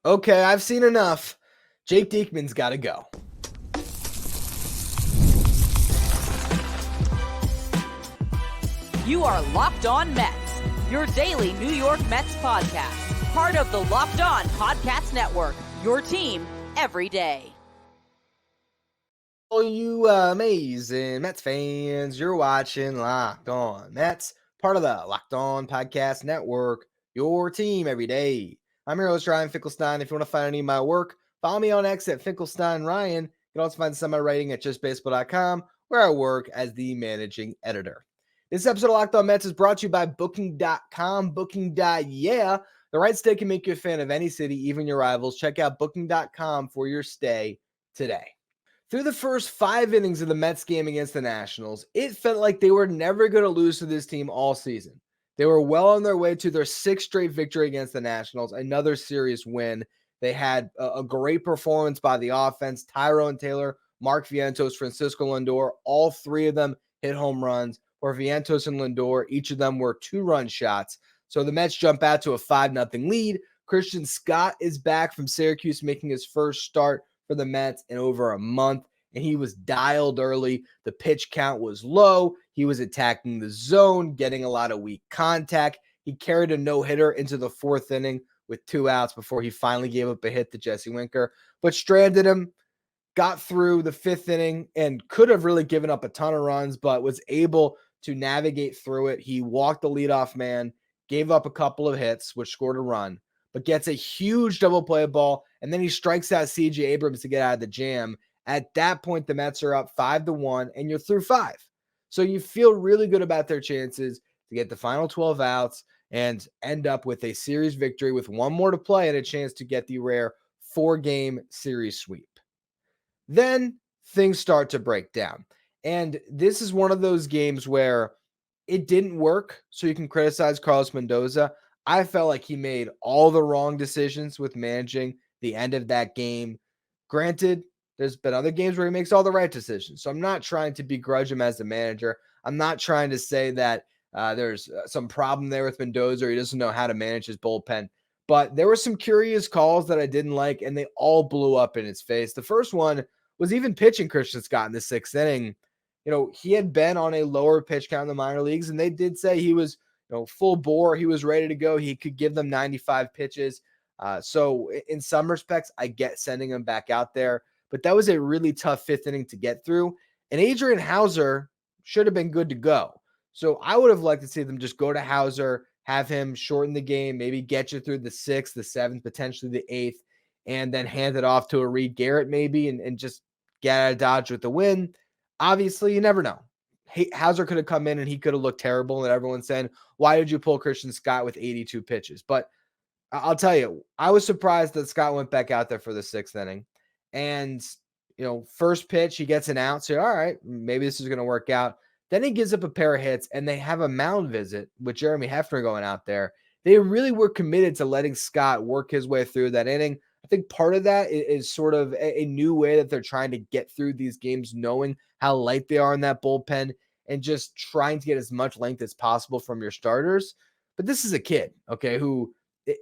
Okay, I've seen enough. Jake Diekman's got to go. You are Locked On Mets, your daily New York Mets podcast. Part of the Locked On Podcast Network, your team every day. All you amazing Mets fans, you're watching Locked On Mets, part of the Locked On Podcast Network, your team every day. I'm your host, Ryan Finkelstein. If you want to find any of my work, follow me on X at Finkelstein Ryan. You can also find some of my writing at justbaseball.com, where I work as the managing editor. This episode of Locked On Mets is brought to you by Booking.com. Booking.yeah. The right stay can make you a fan of any city, even your rivals. Check out Booking.com for your stay today. Through the first 5 innings of the Mets game against the Nationals, it felt like they were never going to lose to this team all season. They were well on their way to their 6th straight victory against the Nationals, another serious win. They had a great performance by the offense. Tyrone Taylor, Mark Vientos, Francisco Lindor, all 3 of them hit home runs, where Vientos and Lindor, each of them were 2-run shots. So the Mets jump out to a 5-0 lead. Christian Scott is back from Syracuse, making his first start for the Mets in over a month, and he was dialed early. The pitch count was low. He was attacking the zone, getting a lot of weak contact. He carried a no-hitter into the 4th inning with 2 outs before he finally gave up a hit to Jesse Winker, but stranded him, got through the 5th inning, and could have really given up a ton of runs, but was able to navigate through it. He walked the leadoff man, gave up a couple of hits, which scored a run, but gets a huge double play ball, and then he strikes out C.J. Abrams to get out of the jam. At that point, the Mets are up 5-1, and you're through 5. So you feel really good about their chances to get the final 12 outs and end up with a series victory with 1 more to play and a chance to get the rare 4-game series sweep. Then things start to break down. And this is one of those games where it didn't work, so you can criticize Carlos Mendoza. I felt like he made all the wrong decisions with managing the end of that game. Granted, there's been other games where he makes all the right decisions, so I'm not trying to begrudge him as a manager. I'm not trying to say that there's some problem there with Mendoza or he doesn't know how to manage his bullpen. But there were some curious calls that I didn't like, and they all blew up in his face. The first one was even pitching Christian Scott in the 6th inning. He had been on a lower pitch count in the minor leagues, and they did say he was, full bore. He was ready to go. He could give them 95 pitches. So in some respects, I get sending him back out there, but that was a really tough 5th inning to get through. And Adrian Hauser should have been good to go. So I would have liked to see them just go to Hauser, have him shorten the game, maybe get you through the 6th, the 7th, potentially the 8th, and then hand it off to a Reed Garrett maybe and just get out of Dodge with the win. Obviously, you never know. Hauser could have come in and he could have looked terrible, and everyone's saying, why did you pull Christian Scott with 82 pitches? But I'll tell you, I was surprised that Scott went back out there for the 6th inning. And, first pitch, he gets an out. So, all right, maybe this is going to work out. Then he gives up a pair of hits, and they have a mound visit with Jeremy Hefner going out there. They really were committed to letting Scott work his way through that inning. I think part of that is sort of a new way that they're trying to get through these games, knowing how light they are in that bullpen and just trying to get as much length as possible from your starters. But this is a kid, okay, who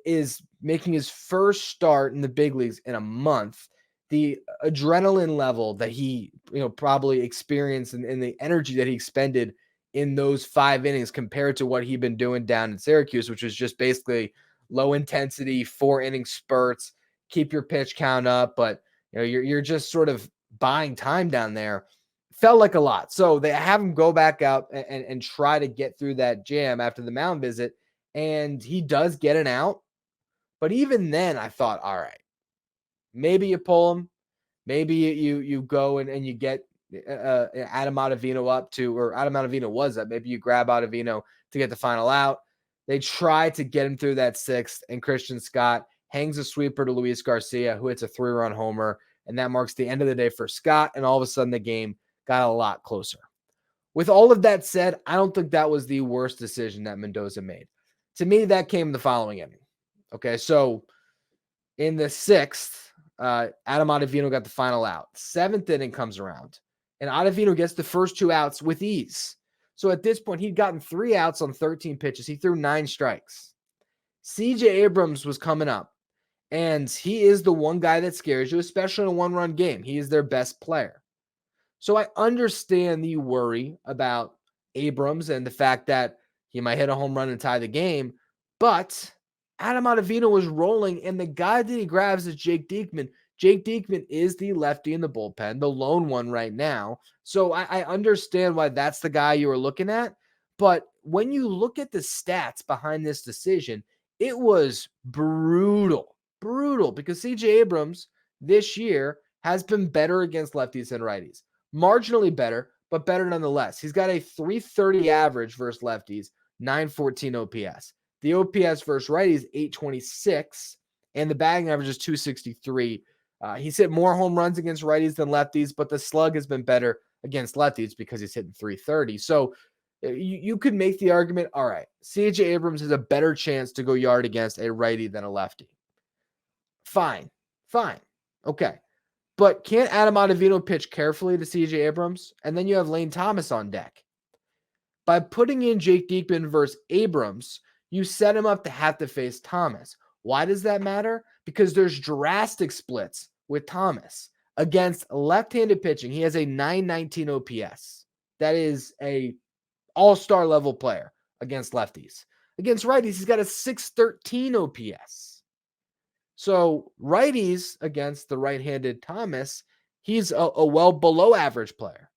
is making his first start in the big leagues in a month. The adrenaline level that he, probably experienced and the energy that he expended in those 5 innings compared to what he'd been doing down in Syracuse, which was just basically low intensity, 4-inning spurts, keep your pitch count up, but you're just sort of buying time down there. Felt like a lot. So they have him go back out and try to get through that jam after the mound visit, and he does get an out. But even then, I thought, all right, maybe you pull him. Maybe you go and you get Adam Ottavino up to, or Adam Ottavino was up. Maybe you grab Ottavino to get the final out. They try to get him through that 6th, and Christian Scott hangs a sweeper to Luis Garcia, who hits a 3-run homer, and that marks the end of the day for Scott, and all of a sudden the game got a lot closer. With all of that said, I don't think that was the worst decision that Mendoza made. To me, that came the following inning. Okay, so in the 6th, Adam Ottavino got the final out. 7th inning comes around, and Ottavino gets the first 2 outs with ease. So at this point, he'd gotten 3 outs on 13 pitches. He threw 9 strikes. C.J. Abrams was coming up, And he is the one guy that scares you, especially in a one-run game. He is their best player. So I understand the worry about Abrams and the fact that he might hit a home run and tie the game, but Adam Ottavino was rolling, and the guy that he grabs is Jake Diekman. Jake Diekman is the lefty in the bullpen, the lone one right now. So I understand why that's the guy you were looking at. But when you look at the stats behind this decision, it was brutal, because CJ Abrams this year has been better against lefties than righties. Marginally better, but better nonetheless. He's got a 330 average versus lefties, 914 OPS. The OPS versus righties, 826, and the batting average is 263. He's hit more home runs against righties than lefties, but the slug has been better against lefties because he's hitting 330. So you could make the argument, all right, CJ Abrams has a better chance to go yard against a righty than a lefty. Fine. Okay. But can't Adam Ottavino pitch carefully to CJ Abrams? And then you have Lane Thomas on deck. By putting in Jake Diekman versus Abrams, you set him up to have to face Thomas. Why does that matter? Because there's drastic splits with Thomas. Against left-handed pitching, he has a 919 OPS. That is a all-star level player against lefties. Against righties, he's got a 613 OPS. So righties against the right-handed Thomas, he's a well below average player.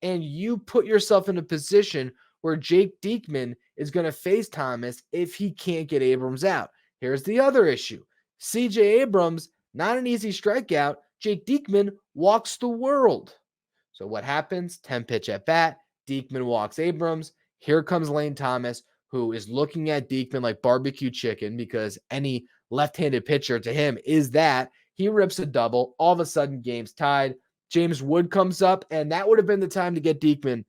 And you put yourself in a position where Jake Diekman is going to face Thomas if he can't get Abrams out. Here's the other issue. CJ Abrams, not an easy strikeout. Jake Diekman walks the world. So what happens? 10 pitch at bat. Diekman walks Abrams. Here comes Lane Thomas, who is looking at Diekman like barbecue chicken because any left-handed pitcher to him is that. He rips a double. All of a sudden, game's tied. James Wood comes up, and that would have been the time to get Diekman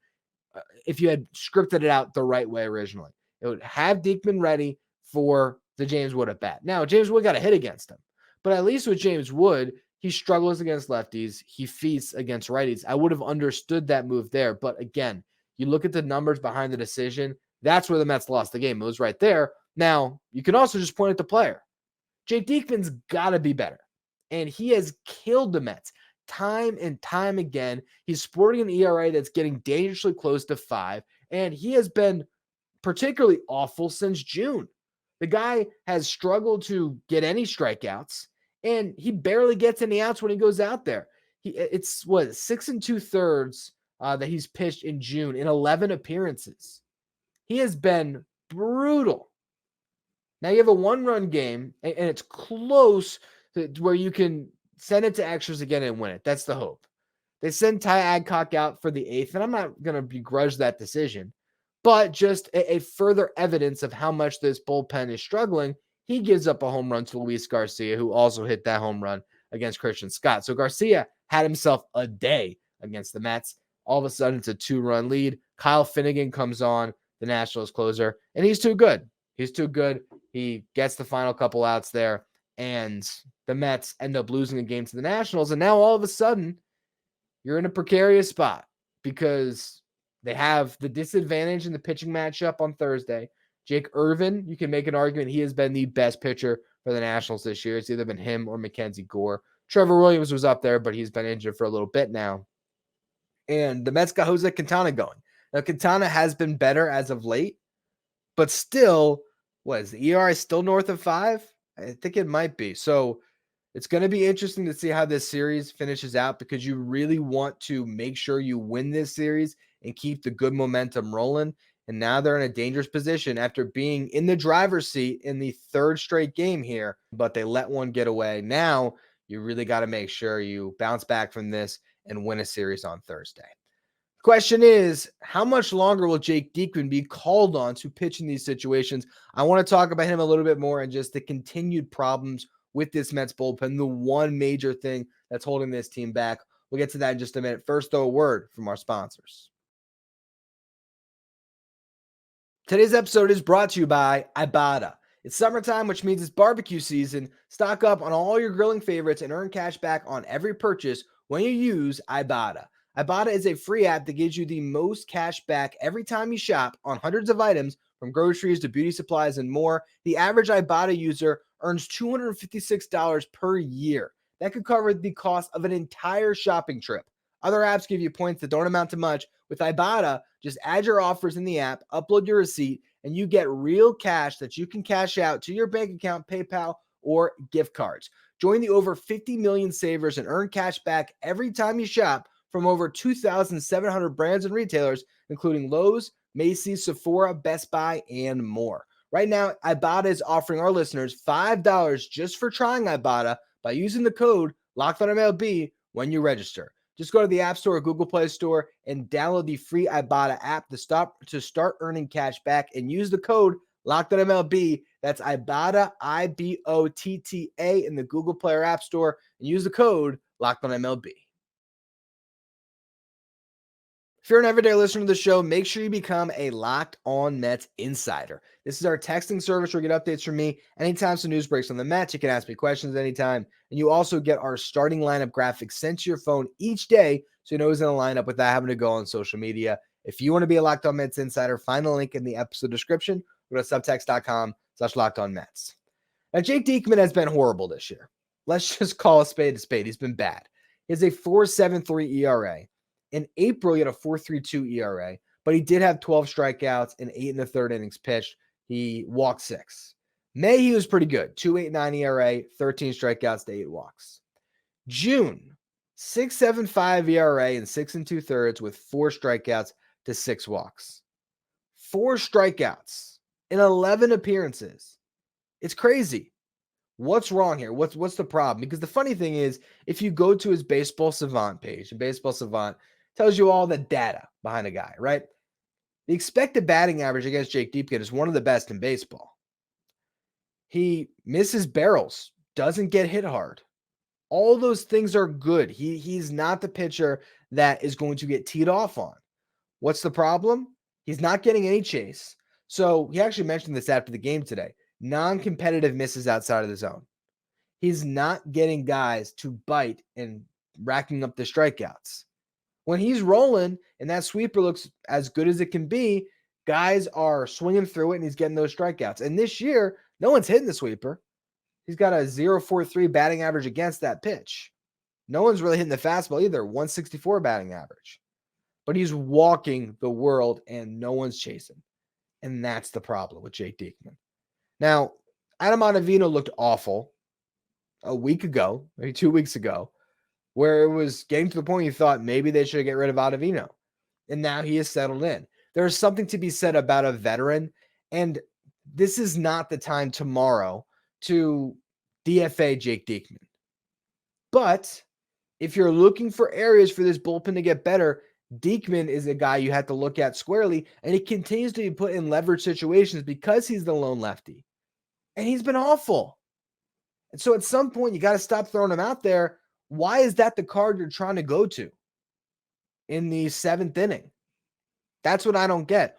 if you had scripted it out the right way originally. It would have Diekman ready for the James Wood at bat. Now, James Wood got a hit against him, but at least with James Wood, he struggles against lefties. He feasts against righties. I would have understood that move there, but again, you look at the numbers behind the decision, that's where the Mets lost the game. It was right there. Now, you can also just point at the player. Jake Diekman's got to be better, and he has killed the Mets time and time again. He's sporting an ERA that's getting dangerously close to 5, and he has been particularly awful since June. The guy has struggled to get any strikeouts, and he barely gets any outs when he goes out there. It's 6 2/3 that he's pitched in June in 11 appearances. He has been brutal. Now you have a one-run game, and it's close to where you can send it to extras again and win it. That's the hope. They send Ty Adcock out for the 8th, and I'm not going to begrudge that decision, but just a further evidence of how much this bullpen is struggling. He gives up a home run to Luis Garcia, who also hit that home run against Christian Scott. So Garcia had himself a day against the Mets. All of a sudden, it's a 2-run lead. Kyle Finnegan comes on, the Nationals closer, and he's too good. He's too good. He gets the final couple outs there, and the Mets end up losing a game to the Nationals. And now all of a sudden, you're in a precarious spot because they have the disadvantage in the pitching matchup on Thursday. Jake Irvin, you can make an argument he has been the best pitcher for the Nationals this year. It's either been him or Mackenzie Gore. Trevor Williams was up there, but he's been injured for a little bit now. And the Mets got Jose Quintana going. Now, Quintana has been better as of late, but still, is the ERA still north of 5? I think it might be. So it's going to be interesting to see how this series finishes out because you really want to make sure you win this series and keep the good momentum rolling. And now they're in a dangerous position after being in the driver's seat in the 3rd straight game here, but they let one get away. Now you really got to make sure you bounce back from this and win a series on Thursday. Question is, how much longer will Jake Diekman be called on to pitch in these situations? I want to talk about him a little bit more and just the continued problems with this Mets bullpen, the one major thing that's holding this team back. We'll get to that in just a minute. First, though, a word from our sponsors. Today's episode is brought to you by Ibotta. It's summertime, which means it's barbecue season. Stock up on all your grilling favorites and earn cash back on every purchase when you use Ibotta. Ibotta is a free app that gives you the most cash back every time you shop on hundreds of items from groceries to beauty supplies and more. The average Ibotta user earns $256 per year. That could cover the cost of an entire shopping trip. Other apps give you points that don't amount to much. With Ibotta, just add your offers in the app, upload your receipt, and you get real cash that you can cash out to your bank account, PayPal, or gift cards. Join the over 50 million savers and earn cash back every time you shop from over 2,700 brands and retailers, including Lowe's, Macy's, Sephora, Best Buy, and more. Right now, Ibotta is offering our listeners $5 just for trying Ibotta by using the code LOCKEDONMLB when you register. Just go to the App Store or Google Play Store and download the free Ibotta app to start earning cash back and use the code LOCKEDONMLB. That's Ibotta, IBOTTA, in the Google Play or App Store, and use the code LOCKEDONMLB. If you're an everyday listener to the show, make sure you become a Locked On Mets insider. This is our texting service where you get updates from me anytime some news breaks on the Mets. You can ask me questions anytime. And you also get our starting lineup graphics sent to your phone each day so you know who's in the lineup without having to go on social media. If you want to be a Locked On Mets insider, find the link in the episode description. Go to subtext.com/LockedOnMets. Now, Jake Diekman has been horrible this year. Let's just call a spade a spade. He's been bad. He has a 4.73 ERA. In April, he had a 4.32 ERA, but he did have 12 strikeouts and 8 in the third innings pitched. He walked 6. May, he was pretty good. 2.89 ERA, 13 strikeouts to 8 walks. June, 6.75 ERA and 6 2/3 with 4 strikeouts to 6 walks. 4 strikeouts in 11 appearances. It's crazy. What's wrong here? What's the problem? Because the funny thing is, if you go to his Baseball Savant page, and Baseball Savant tells you all the data behind a guy, right? The expected batting average against Jake Diekman is one of the best in baseball. He misses barrels, doesn't get hit hard. All those things are good. He's not the pitcher that is going to get teed off on. What's the problem? He's not getting any chase. So he actually mentioned this after the game today. Non-competitive misses outside of the zone. He's not getting guys to bite and racking up the strikeouts. When he's rolling and that sweeper looks as good as it can be, guys are swinging through it and he's getting those strikeouts. And this year, no one's hitting the sweeper. He's got a 0.43 batting average against that pitch. No one's really hitting the fastball either, 164 batting average. But he's walking the world and no one's chasing. And that's the problem with Jake Diekman. Now, Adam Ottavino looked awful a week ago, maybe 2 weeks ago, where it was getting to the point you thought maybe they should get rid of Ottavino. And now he is settled in. There's something to be said about a veteran, and this is not the time tomorrow to DFA Jake Diekman. But if you're looking for areas for this bullpen to get better, Diekman is a guy you have to look at squarely, and he continues to be put in leverage situations because he's the lone lefty. And he's been awful. And so at some point, you got to stop throwing him out there. Why is that the card you're trying to go to in the 7th inning? That's what I don't get.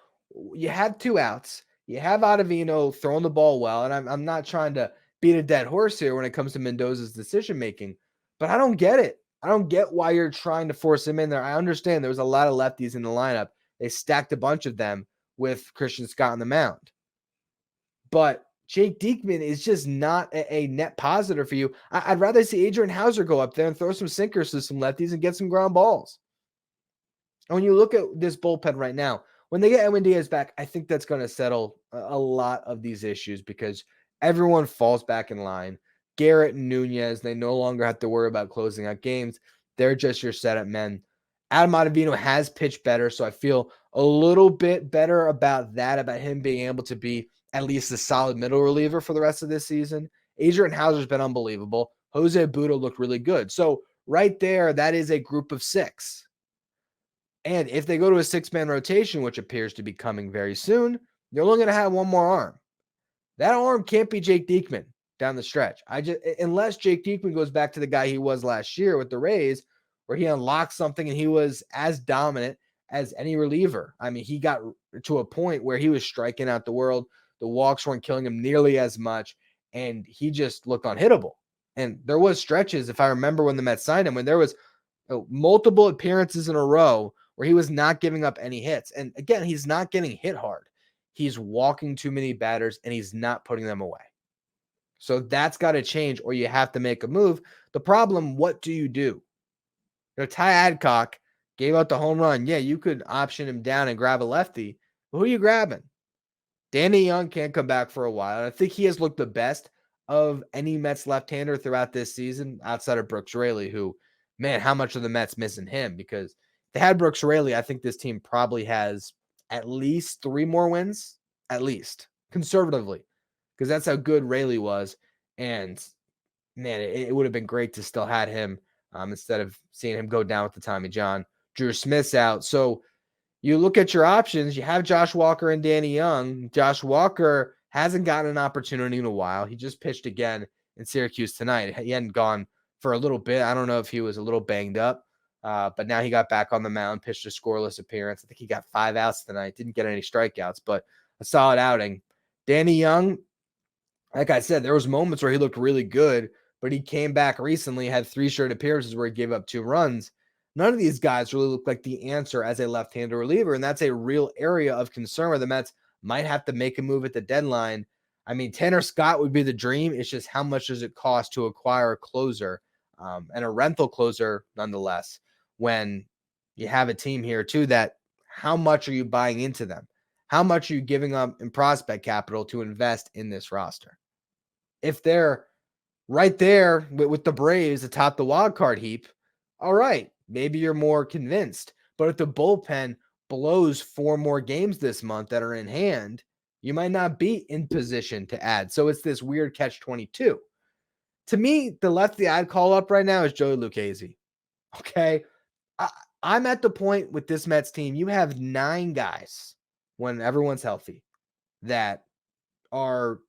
You have 2 outs. You have Ottavino throwing the ball well, and I'm not trying to beat a dead horse here when it comes to Mendoza's decision-making, but I don't get it. I don't get why you're trying to force him in there. I understand there was a lot of lefties in the lineup. They stacked a bunch of them with Christian Scott on the mound. But Jake Diekman is just not a net positive for you. I'd rather see Adrian Hauser go up there and throw some sinkers to some lefties and get some ground balls. And when you look at this bullpen right now, when they get Edwin Diaz back, I think that's going to settle a lot of these issues because everyone falls back in line. Garrett and Nunez, they no longer have to worry about closing out games. They're just your setup men. Adam Ottavino has pitched better, so I feel a little bit better about that, about him being able to be at least a solid middle reliever for the rest of this season. Adrian Hauser's been unbelievable. Jose Budo looked really good. So right there, that is a group of 6. And if they go to a 6-man rotation, which appears to be coming very soon, they're only going to have one more arm. That arm can't be Jake Diekman down the stretch. Unless Jake Diekman goes back to the guy he was last year with the Rays, where he unlocked something and he was as dominant as any reliever. I mean, he got to a point where he was striking out the world. The walks weren't killing him nearly as much, and he just looked unhittable. And there was stretches, if I remember when the Mets signed him, when there was multiple appearances in a row where he was not giving up any hits. And again, he's not getting hit hard. He's walking too many batters, and he's not putting them away. So that's got to change, or you have to make a move. The problem, what do? Ty Adcock gave out the home run. Yeah, you could option him down and grab a lefty. But who are you grabbing? Danny Young can't come back for a while. I think he has looked the best of any Mets left-hander throughout this season outside of Brooks Raley, who, man, how much are the Mets missing him? Because if they had Brooks Raley, I think this team probably has at least 3 more wins, at least, conservatively, because that's how good Raley was. And, man, it would have been great to still had him instead of seeing him go down with the Tommy John. Drew Smith's out. So you look at your options. You have Josh Walker and Danny Young. Josh Walker hasn't gotten an opportunity in a while. He just pitched again in Syracuse tonight. He hadn't gone for a little bit. I don't know if he was a little banged up, but now he got back on the mound, pitched a scoreless appearance. I think he got 5 outs tonight. Didn't get any strikeouts, but a solid outing. Danny Young, like I said, there was moments where he looked really good, but he came back recently, had 3 straight appearances where he gave up 2 runs. None of these guys really look like the answer as a left-hander reliever, and that's a real area of concern where the Mets might have to make a move at the deadline. I mean, Tanner Scott would be the dream. It's just how much does it cost to acquire a closer and a rental closer nonetheless when you have a team here too that how much are you buying into them? How much are you giving up in prospect capital to invest in this roster? If they're right there with the Braves atop the wild card heap, all right, maybe you're more convinced. But if the bullpen blows 4 more games this month that are in hand, you might not be in position to add. So it's this weird catch-22. To me, the lefty I'd call up right now is Joey Lucchesi. Okay? I'm at the point with this Mets team, you have 9 guys when everyone's healthy that are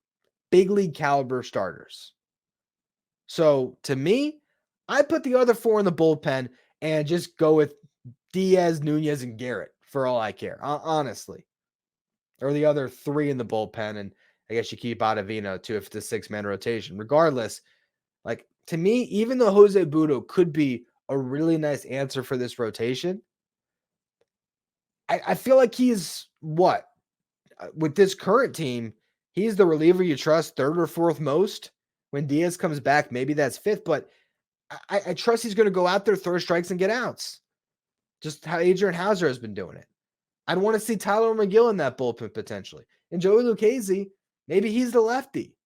big league caliber starters. So to me, I put the other 4 in the bullpen and just go with Diaz, Nunez, and Garrett for all I care, honestly. Or the other 3 in the bullpen, and I guess you keep Ottavino too if it's a 6-man rotation. Regardless, like to me, even though Jose Budo could be a really nice answer for this rotation, I feel like he's what? With this current team, he's the reliever you trust 3rd or 4th most. When Diaz comes back, maybe that's 5th, but I trust he's going to go out there, throw strikes, and get outs. Just how Adrian Hauser has been doing it. I'd want to see Tyler McGill in that bullpen potentially. And Joey Lucchesi, maybe he's the lefty.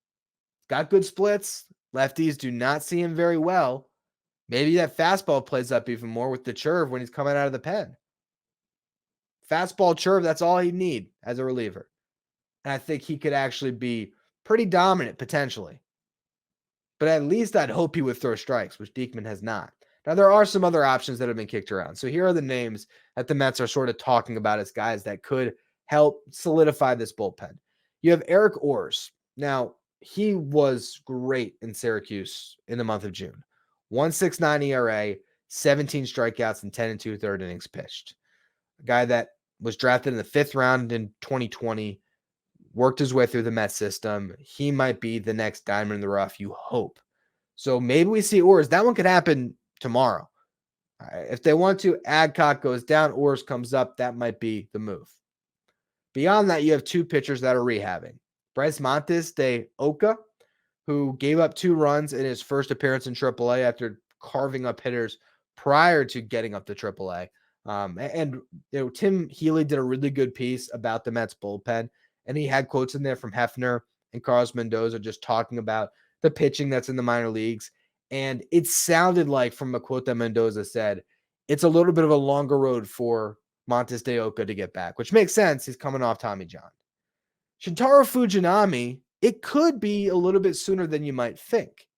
Got good splits. Lefties do not see him very well. Maybe that fastball plays up even more with the curve when he's coming out of the pen. Fastball curve, that's all he'd need as a reliever. And I think he could actually be pretty dominant potentially. But at least I'd hope he would throw strikes, which Diekman has not. Now, there are some other options that have been kicked around. So here are the names that the Mets are sort of talking about as guys that could help solidify this bullpen. You have Eric Orrs. Now, he was great in Syracuse in the month of June. 1.69 ERA, 17 strikeouts, and 10 2/3 innings pitched. A guy that was drafted in the 5th round in 2020, worked his way through the Mets system. He might be the next diamond in the rough, you hope. So maybe we see Orrs. That one could happen tomorrow. If they want to, Adcock goes down, Orrs comes up. That might be the move. Beyond that, you have 2 pitchers that are rehabbing. Bryce Montes de Oca, who gave up 2 runs in his first appearance in AAA after carving up hitters prior to getting up to AAA. And Tim Healy did a really good piece about the Mets bullpen, and he had quotes in there from Hefner and Carlos Mendoza just talking about the pitching that's in the minor leagues. And it sounded like, from a quote that Mendoza said, it's a little bit of a longer road for Montes de Oca to get back, which makes sense. He's coming off Tommy John. Shintaro Fujinami, it could be a little bit sooner than you might think.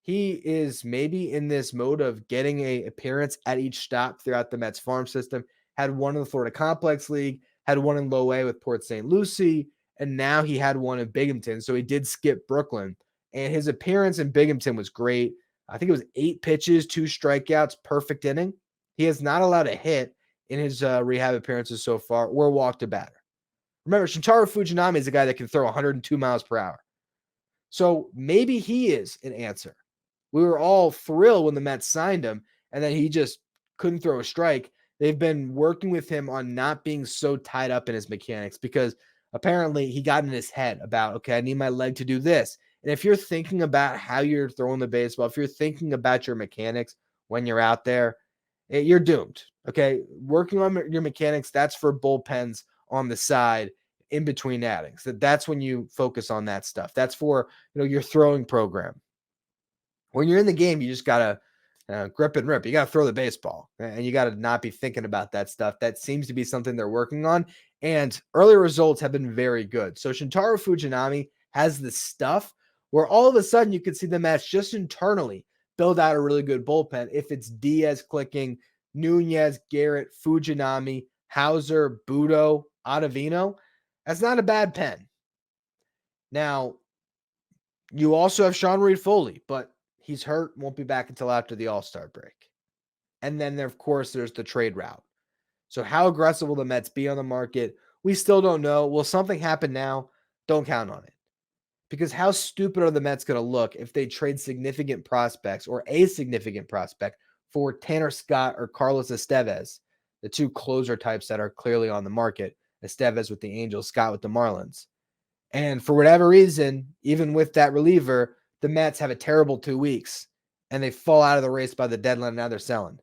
He is maybe in this mode of getting an appearance at each stop throughout the Mets farm system. Had one in the Florida Complex League, had one in Low A with Port St. Lucie, and now he had one in Binghamton. So he did skip Brooklyn. And his appearance in Binghamton was great. I think it was 8 pitches, 2 strikeouts, perfect inning. He has not allowed a hit in his rehab appearances so far or walked a batter. Remember, Shintaro Fujinami is a guy that can throw 102 miles per hour. So maybe he is an answer. We were all thrilled when the Mets signed him, and then he just couldn't throw a strike. They've been working with him on not being so tied up in his mechanics because apparently he got in his head about, okay, I need my leg to do this. And if you're thinking about how you're throwing the baseball, if you're thinking about your mechanics when you're out there, you're doomed. Okay. Working on your mechanics, that's for bullpens on the side in between outings. That's when you focus on that stuff. That's for, your throwing program. When you're in the game, you just got to grip and rip. You got to throw the baseball, and you got to not be thinking about that stuff. That seems to be something they're working on, and earlier results have been very good. So Shintaro Fujinami has the stuff where all of a sudden you can see the Mets just internally build out a really good bullpen. If it's Diaz clicking, Nunez, Garrett, Fujinami, Hauser, Budo, Ottavino, that's not a bad pen. Now, you also have Sean Reed-Foley, but he's hurt, won't be back until after the All-Star break. And then, of course, there's the trade route. So how aggressive will the Mets be on the market? We still don't know. Will something happen now? Don't count on it. Because how stupid are the Mets going to look if they trade significant prospects or a significant prospect for Tanner Scott or Carlos Estevez, the two closer types that are clearly on the market, Estevez with the Angels, Scott with the Marlins. And for whatever reason, even with that reliever, the Mets have a terrible 2 weeks and they fall out of the race by the deadline. And now they're selling.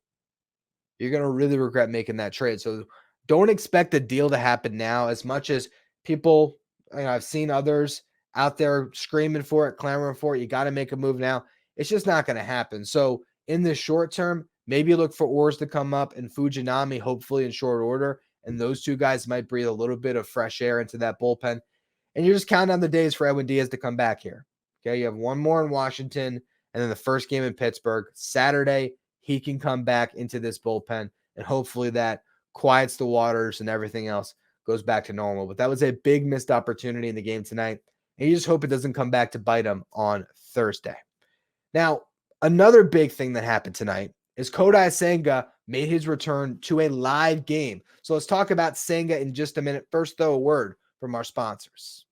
You're going to really regret making that trade. So don't expect the deal to happen now as much as people, I've seen others out there screaming for it, clamoring for it. You got to make a move now. It's just not going to happen. So in the short term, maybe look for Orrs to come up and Fujinami, hopefully in short order. And those two guys might breathe a little bit of fresh air into that bullpen. And you're just counting on the days for Edwin Diaz to come back here. Okay, you have one more in Washington, and then the first game in Pittsburgh. Saturday, he can come back into this bullpen, and hopefully that quiets the waters and everything else goes back to normal. But that was a big missed opportunity in the game tonight, and you just hope it doesn't come back to bite him on Thursday. Now, another big thing that happened tonight is Kodai Senga made his return to a live game. So let's talk about Senga in just a minute. First, though, a word from our sponsors.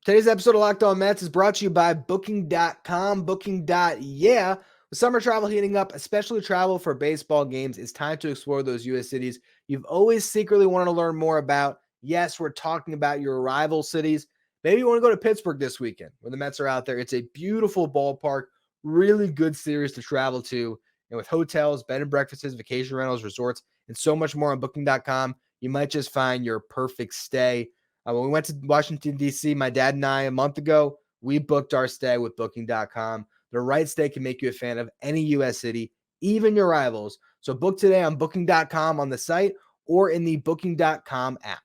Today's episode of Locked On Mets is brought to you by Booking.com. Booking.yeah. With summer travel heating up, especially travel for baseball games, it's time to explore those U.S. cities you've always secretly wanted to learn more about. Yes, we're talking about your rival cities. Maybe you want to go to Pittsburgh this weekend where the Mets are out there. It's a beautiful ballpark, really good series to travel to. And with hotels, bed and breakfasts, vacation rentals, resorts, and so much more on Booking.com, you might just find your perfect stay. When we went to Washington, D.C., my dad and I, a month ago, we booked our stay with Booking.com. The right stay can make you a fan of any U.S. city, even your rivals. So book today on Booking.com on the site or in the Booking.com app.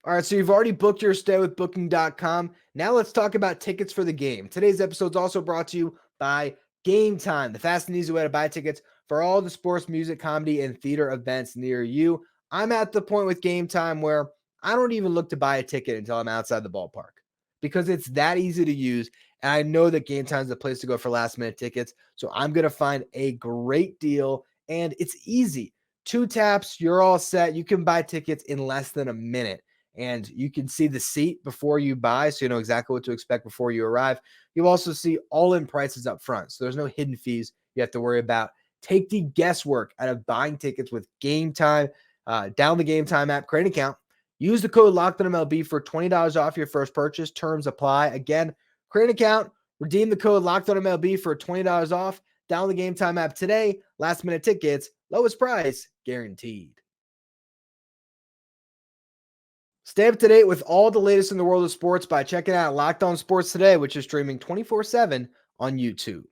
All right, so you've already booked your stay with Booking.com. Now let's talk about tickets for the game. Today's episode is also brought to you by Game Time, the fast and easy way to buy tickets for all the sports, music, comedy, and theater events near you. I'm at the point with Game Time where I don't even look to buy a ticket until I'm outside the ballpark because it's that easy to use. And I know that Game Time is the place to go for last minute tickets. So I'm going to find a great deal and it's easy. 2 taps, you're all set. You can buy tickets in less than a minute and you can see the seat before you buy. So you know exactly what to expect before you arrive. You'll also see all in prices up front. So there's no hidden fees you have to worry about. Take the guesswork out of buying tickets with Game Time. Download the Game Time app, create an account, use the code LOCKEDONMLB for $20 off your first purchase. Terms apply. Again, create an account, redeem the code LOCKEDONMLB for $20 off. Download the Game Time app today. Last minute tickets, lowest price guaranteed. Stay up to date with all the latest in the world of sports by checking out Locked On Sports Today, which is streaming 24/7 on YouTube.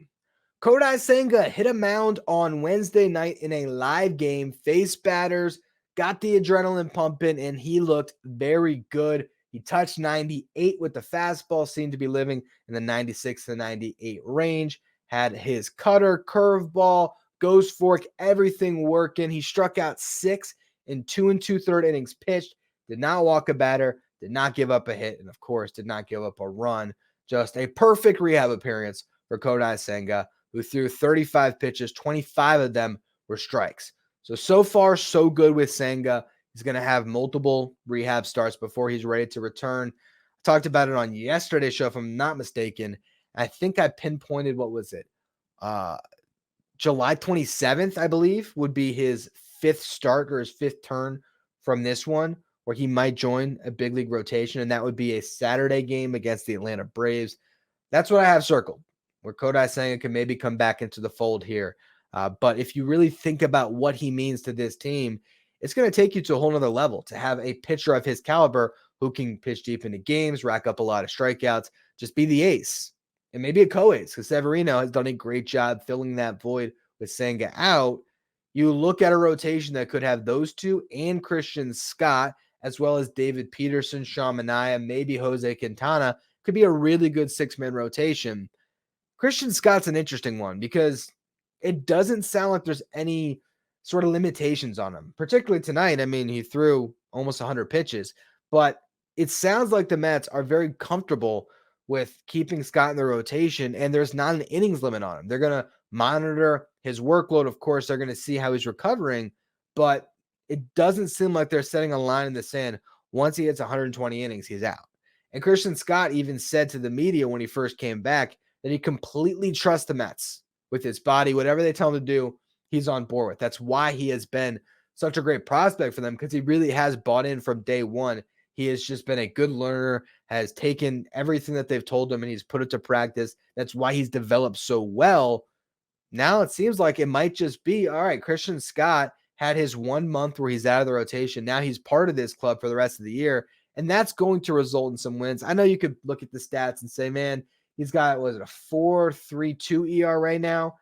Kodai Senga hit a mound on Wednesday night in a live game, faced batters, got the adrenaline pumping, and he looked very good. He touched 98 with the fastball, seemed to be living in the 96 to 98 range, had his cutter, curveball, ghost fork, everything working. He struck out 6 in 2 2/3 innings pitched, did not walk a batter, did not give up a hit, and of course, did not give up a run. Just a perfect rehab appearance for Kodai Senga, who threw 35 pitches, 25 of them were strikes. So far, so good with Senga. He's going to have multiple rehab starts before he's ready to return. I talked about it on yesterday's show, if I'm not mistaken. I think I pinpointed, what was it? July 27th, I believe, would be his 5th start or his 5th turn from this one, where he might join a big league rotation, and that would be a Saturday game against the Atlanta Braves. That's what I have circled, where Kodai Senga can maybe come back into the fold here. But if you really think about what he means to this team, it's going to take you to a whole nother level to have a pitcher of his caliber who can pitch deep into games, rack up a lot of strikeouts, just be the ace, and maybe a co-ace, because Severino has done a great job filling that void with Senga out. You look at a rotation that could have those two and Christian Scott, as well as David Peterson, Sean Manaea, maybe Jose Quintana. Could be a really good six-man rotation. Christian Scott's an interesting one because it doesn't sound like there's any sort of limitations on him, particularly tonight. I mean, he threw almost 100 pitches, but it sounds like the Mets are very comfortable with keeping Scott in the rotation, and there's not an innings limit on him. They're going to monitor his workload. Of course, they're going to see how he's recovering, but it doesn't seem like they're setting a line in the sand. Once he hits 120 innings, he's out. And Christian Scott even said to the media when he first came back that he completely trusts the Mets with his body. Whatever they tell him to do, he's on board with. That's why he has been such a great prospect for them, because he really has bought in from day one. He has just been a good learner, has taken everything that they've told him and he's put it to practice. That's why he's developed so well. Now it seems like it might just be, all right, Christian Scott had his 1 month where he's out of the rotation. Now he's part of this club for the rest of the year, and that's going to result in some wins. I know you could look at the stats and say, man, he's got, was it, a 4.32 ER right now?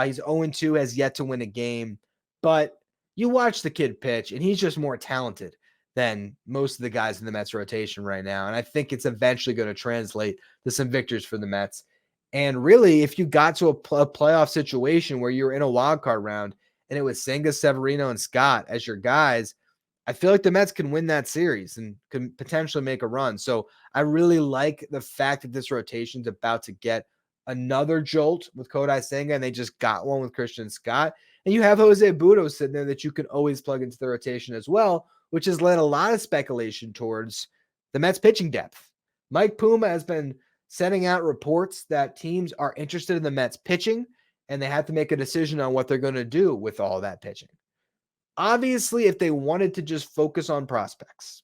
He's 0-2, has yet to win a game. But you watch the kid pitch, and he's just more talented than most of the guys in the Mets rotation right now. And I think it's eventually going to translate to some victories for the Mets. And really, if you got to a playoff situation where you're in a wild card round and it was Senga, Severino, and Scott as your guys, I feel like the Mets can win that series and can potentially make a run. So I really like the fact that this rotation is about to get another jolt with Kodai Senga, and they just got one with Christian Scott. And you have Jose Butto sitting there that you can always plug into the rotation as well, which has led a lot of speculation towards the Mets pitching depth. Mike Puma has been sending out reports that teams are interested in the Mets pitching, and they have to make a decision on what they're going to do with all that pitching. Obviously, if they wanted to just focus on prospects,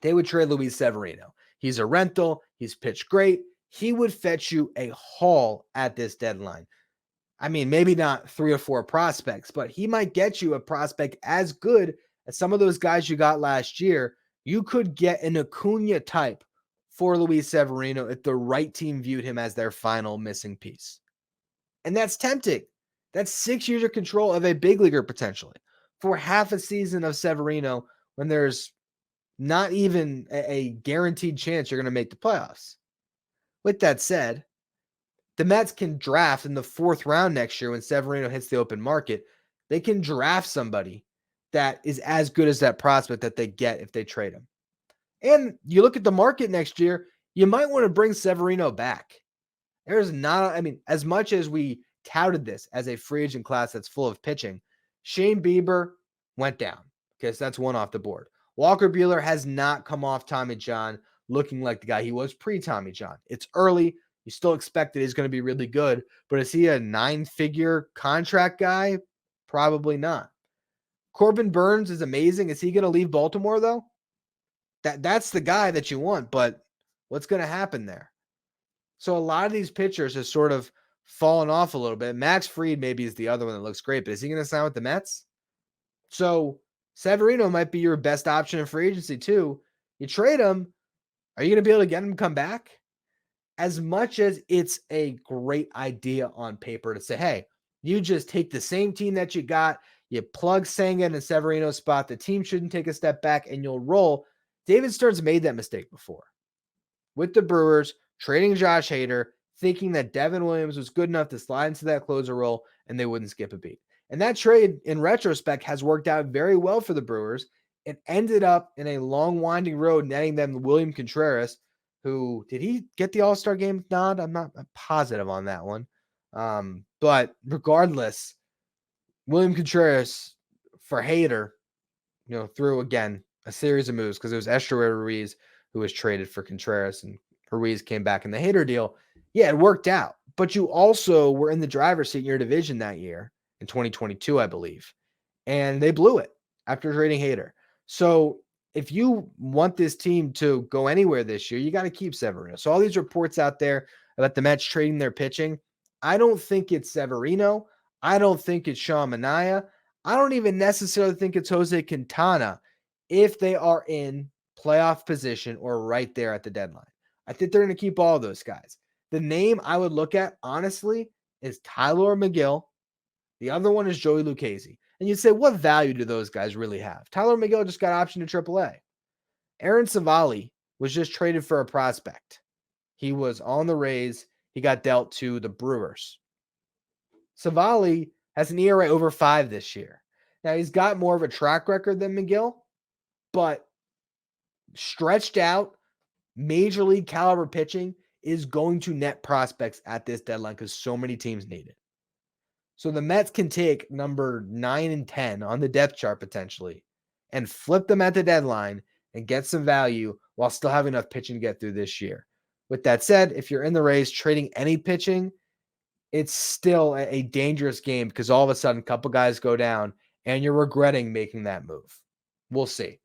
they would trade Luis Severino. He's a rental. He's pitched great. He would fetch you a haul at this deadline. I mean, maybe not 3 or 4 prospects, but he might get you a prospect as good as some of those guys you got last year. You could get an Acuna type for Luis Severino if the right team viewed him as their final missing piece. And that's tempting. That's 6 years of control of a big leaguer potentially for half a season of Severino when there's not even a guaranteed chance you're going to make the playoffs. With that said, the Mets can draft in the 4th round next year when Severino hits the open market. They can draft somebody that is as good as that prospect that they get if they trade him. And you look at the market next year, you might want to bring Severino back. There's not, I mean, as much as we touted this as a free agent class that's full of pitching, Shane Bieber went down because that's one off the board. Walker Buehler has not come off Tommy John looking like the guy he was pre-Tommy John. It's early. You still expect that he's going to be really good, but is he a 9-figure contract guy? Probably not. Corbin Burns is amazing. Is he going to leave Baltimore though? That's the guy that you want, but what's going to happen there? So a lot of these pitchers have sort of fallen off a little bit. Max Fried maybe is the other one that looks great, but is he going to sign with the Mets? So Severino might be your best option in free agency too. You trade him. Are you going to be able to get him to come back? As much as it's a great idea on paper to say, hey, you just take the same team that you got, you plug Senga in a Severino spot, the team shouldn't take a step back, and you'll roll. David Stearns made that mistake before with the Brewers, trading Josh Hader, thinking that Devin Williams was good enough to slide into that closer role and they wouldn't skip a beat. And that trade, in retrospect, has worked out very well for the Brewers. It ended up in a long, winding road, netting them William Contreras, who, did he get the All-Star game nod? I'm not positive on that one. But regardless, William Contreras for Hader, through, again, a series of moves, because it was Estrella Ruiz who was traded for Contreras, and Ruiz came back in the Hader deal. Yeah, it worked out. But you also were in the driver's seat in your division that year, in 2022, I believe. And they blew it after trading Hader. So if you want this team to go anywhere this year, you got to keep Severino. So all these reports out there about the Mets trading their pitching, I don't think it's Severino. I don't think it's Sean Manaea. I don't even necessarily think it's Jose Quintana if they are in playoff position or right there at the deadline. I think they're going to keep all of those guys. The name I would look at, honestly, is Tyler McGill. The other one is Joey Lucchesi. And you'd say, what value do those guys really have? Tyler McGill just got optioned to AAA. Aaron Savali was just traded for a prospect. He was on the Rays. He got dealt to the Brewers. Savali has an ERA over 5 this year. Now, he's got more of a track record than McGill, but stretched out, major league caliber pitching is going to net prospects at this deadline because so many teams need it. So the Mets can take number 9 and 10 on the depth chart potentially and flip them at the deadline and get some value while still having enough pitching to get through this year. With that said, if you're in the Rays trading any pitching, it's still a dangerous game because all of a sudden a couple guys go down and you're regretting making that move. We'll see.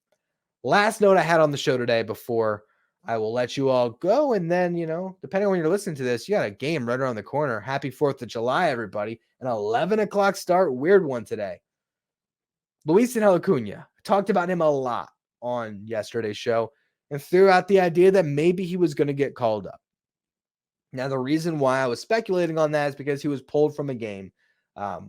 Last note I had on the show today before I will let you all go. And then, depending on when you're listening to this, you got a game right around the corner. Happy 4th of July, everybody. An 11 o'clock start. Weird one today. Luisangel Acuna. Talked about him a lot on yesterday's show and threw out the idea that maybe he was going to get called up. Now, the reason why I was speculating on that is because he was pulled from a game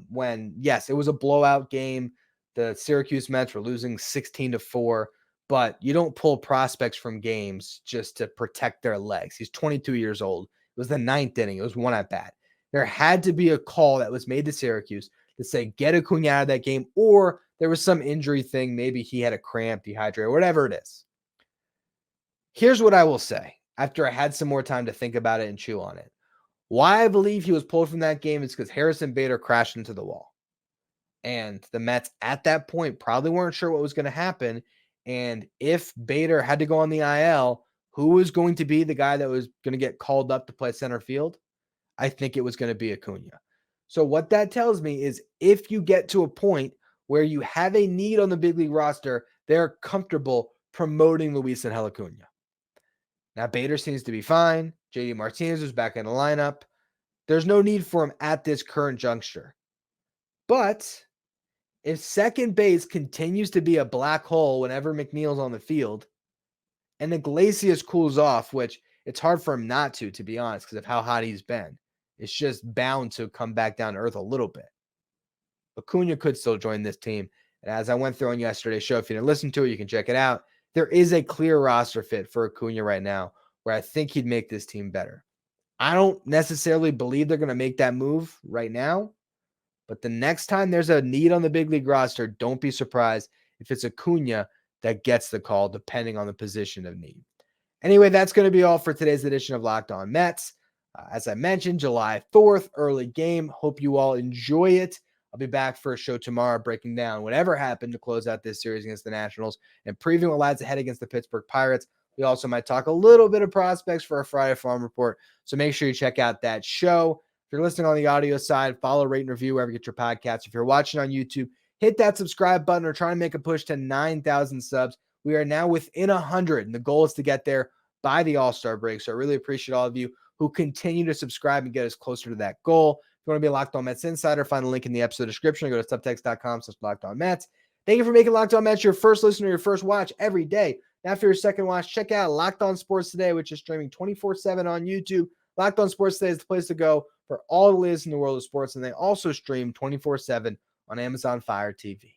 when, yes, it was a blowout game. The Syracuse Mets were losing 16-4. But you don't pull prospects from games just to protect their legs. He's 22 years old. It was the 9th inning. It was 1 at bat. There had to be a call that was made to Syracuse to say, get Acuna out of that game, or there was some injury thing. Maybe he had a cramp, dehydrated, whatever it is. Here's what I will say after I had some more time to think about it and chew on it. Why I believe he was pulled from that game is because Harrison Bader crashed into the wall. And the Mets at that point probably weren't sure what was going to happen. And if Bader had to go on the IL, who was going to be the guy that was going to get called up to play center field? I think it was going to be Acuna. So what that tells me is if you get to a point where you have a need on the big league roster, they're comfortable promoting Luisangel Acuna. Now, Bader seems to be fine. JD Martinez is back in the lineup. There's no need for him at this current juncture. But if second base continues to be a black hole whenever McNeil's on the field, and Iglesias cools off, which it's hard for him not to be honest, because of how hot he's been, it's just bound to come back down to earth a little bit. Acuna could still join this team. And as I went through on yesterday's show, if you didn't listen to it, you can check it out. There is a clear roster fit for Acuna right now where I think he'd make this team better. I don't necessarily believe they're going to make that move right now. But the next time there's a need on the big league roster, don't be surprised if it's Acuna that gets the call, depending on the position of need. Anyway, that's going to be all for today's edition of Locked On Mets. As I mentioned, July 4th, early game. Hope you all enjoy it. I'll be back for a show tomorrow breaking down whatever happened to close out this series against the Nationals and previewing what lies ahead against the Pittsburgh Pirates. We also might talk a little bit of prospects for our Friday Farm Report, so make sure you check out that show. If you're listening on the audio side, follow, rate, and review wherever you get your podcasts. If you're watching on YouTube, hit that subscribe button or try to make a push to 9,000 subs. We are now within 100, and the goal is to get there by the All-Star break. So I really appreciate all of you who continue to subscribe and get us closer to that goal. If you want to be a Locked On Mets insider, find the link in the episode description. Go to subtext.com/LockedOnMets. Thank you for making Locked On Mets your first listen or your first watch every day. Now for your second watch, check out Locked On Sports Today, which is streaming 24/7 on YouTube. Locked On Sports Today is the place to go for all the latest in the world of sports, and they also stream 24/7 on Amazon Fire TV.